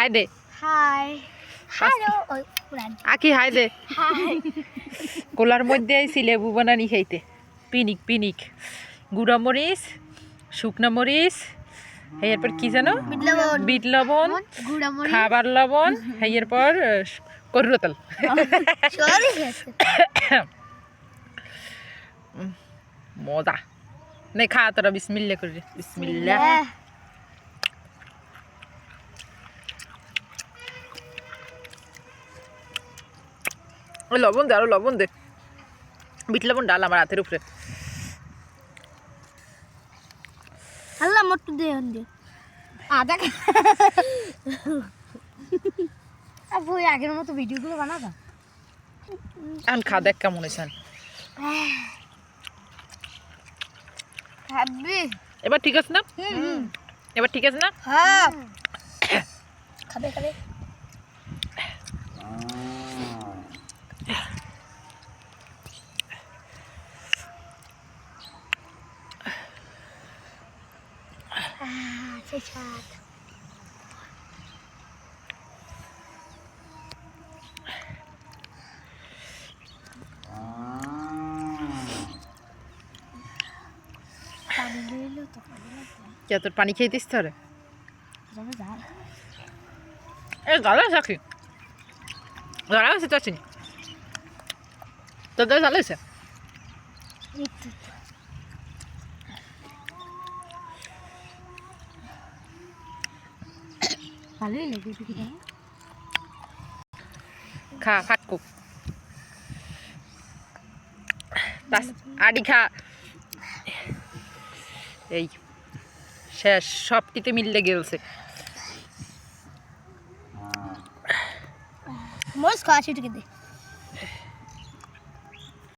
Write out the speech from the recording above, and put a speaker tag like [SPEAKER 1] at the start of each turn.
[SPEAKER 1] High দে।
[SPEAKER 2] Hi hello
[SPEAKER 1] আকি high দে।
[SPEAKER 2] High
[SPEAKER 1] কোলার মধ্যে আইছি লেবু বানানি খাইতে। পিনিক পিনিক গুঁড়া মরিচ, শুকনা মরিচ, এরপর কি জানো, বিট লবণ,
[SPEAKER 2] গুড়ামড়ি
[SPEAKER 1] খাবার লবণ, এরপর করুতাল।
[SPEAKER 2] সরি গেছে
[SPEAKER 1] মজা। নে খা তোরা, বিসমিল্লাহ করে। বিসমিল্লাহ। ওই লবণ দে, আরো লবণ দে। বিট লবণ ডাল আমার হাতের উপরে।
[SPEAKER 2] আল্লাহ মট্টু দে দে আদা আপু আগের মতো ভিডিওগুলো বানাবা
[SPEAKER 1] এখন খা, দেখ কেমন হয়েছে।
[SPEAKER 2] খাবি
[SPEAKER 1] এবার ঠিক আছে না? এবার ঠিক আছে না?
[SPEAKER 2] হ্যাঁ খাবে খাবে সেই স্বাদ পানি লইলো তো পানি লাগবে
[SPEAKER 1] কে তোর পানি খেয়েছিস তোরে?
[SPEAKER 2] যাবে যা
[SPEAKER 1] এ গালা সাকি গালা আছে চাচ্ছি তোদের গালা আছে।
[SPEAKER 2] একটু ভালোই লাগে কি
[SPEAKER 1] খা ফাটকু বাস আডি খা। এই শেষ, সব কিতে মিললে গেলছে।
[SPEAKER 2] মোজ খাওয়া ছিটকে দে